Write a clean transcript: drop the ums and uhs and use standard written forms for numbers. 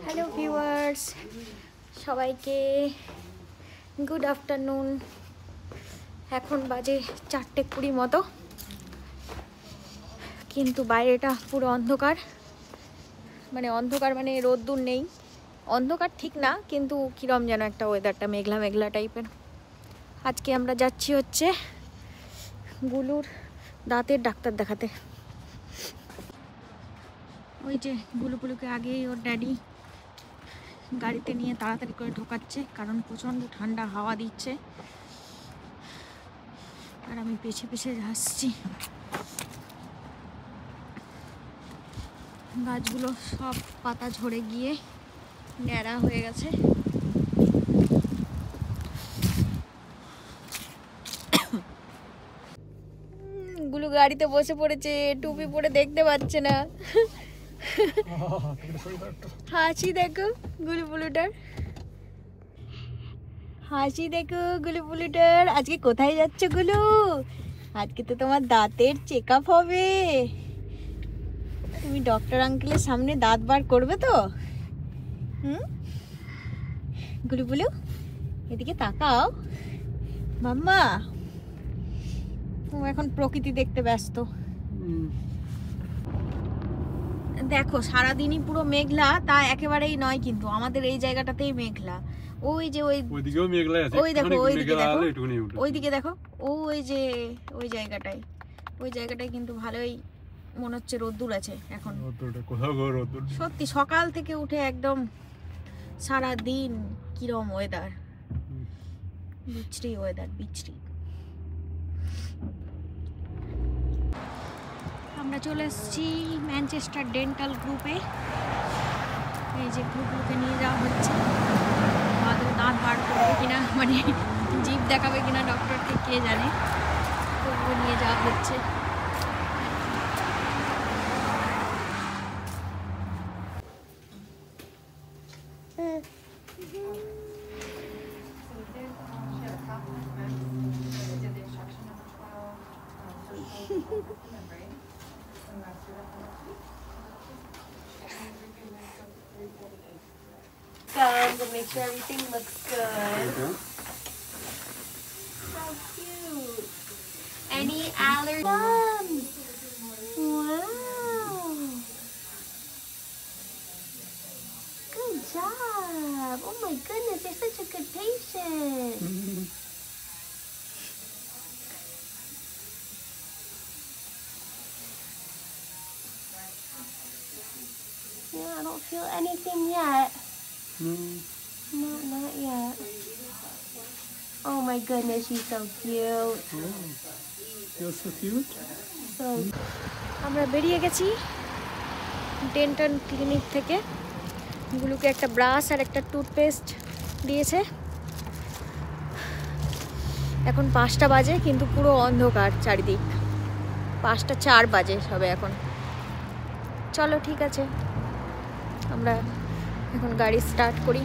Hello viewers, সবাইকে good afternoon. এখন বাজে 4:20 মতো, কিন্তু বাইরেটা পুরো অন্ধকার। মানে রোদ্দুর নেই, অন্ধকার ঠিক না, কিন্তু কিরম যেন একটা ওয়েদারটা মেঘলা মেঘলা টাইপের। আজকে আমরা যাচ্ছি হচ্ছে গুলুর দাঁতের ডাক্তার দেখাতে। ওই যে গুলুপুলুকে আগেই ওর ড্যাডি গাড়িতে নিয়ে তাড়াতাড়ি করে ঢোকাচ্ছে, কারণ প্রচণ্ড ঠান্ডা হাওয়া দিচ্ছে আর আমি পেছে পেছে আসছি। গাছগুলো সব পাতা ঝরে গিয়ে ন্যাড়া হয়ে গেছে। গুলু গাড়িতে বসে পড়েছে, টুপি পরে দেখতে পাচ্ছে না। হাসি দেখো গুলুপুলুটার, হাসি দেখো গুলুপুলুটার। আজকে কোথায় যাচ্ছ গুলু? আজকে তো তোমার দাঁতের চেক আপ হবে। তুমি ডক্টর আঙ্কেলের সামনে দাঁত বার করবে তো? গুলুপুলু এদিকে তাকাও মাম্মা। ও এখন প্রকৃতি দেখতে ব্যস্ত। দেখো সারাদিনই পুরো মেঘলা, তা একেবারেই নয়, কিন্তু আমাদের এই জায়গাটাতেই মেঘলা। ওই যে ওইদিকেও মেঘলা আছে, ওই দেখো ওইদিকে দেখো, ওইদিকে দেখো, ওই যে ওই জায়গাটায় কিন্তু ভালোই মনে হচ্ছে রোদ্দুর আছে এখন। সত্যি সকাল থেকে উঠে একদম সারা দিন কিরম ওয়েদার, বিচ্ছিরি ওয়েদার, বিচ্ছিরি। আমরা চলে এসেছি ম্যানচেস্টার ডেন্টাল গ্রুপে। এই যে গ্রুপগুলোকে নিয়ে যাওয়া হচ্ছে। আমাদের দাঁত বার করবে কিনা, মানে জিভ দেখাবে কিনা ডক্টরকে কে জানে, তবুও নিয়ে যাওয়া হচ্ছে। To make sure everything looks good. Okay. How cute. Any allergies? Wow. Good job. Oh my goodness, you're such a good patient. Yeah, I don't feel anything yet. No, not yet. Oh my goodness, she's so cute. Oh, you're so cute. So. আমরা বেরিয়ে গেছি dental clinic থেকে। গুলোকে একটা brush আর একটা toothpaste দিয়েছে। এখন 5টা বাজে, কিন্তু পুরো অন্ধকার চারিদিক। 5:04 বাজে সবে এখন। চলো ঠিক আছে, আমরা এখন গাড়ি স্টার্ট করি।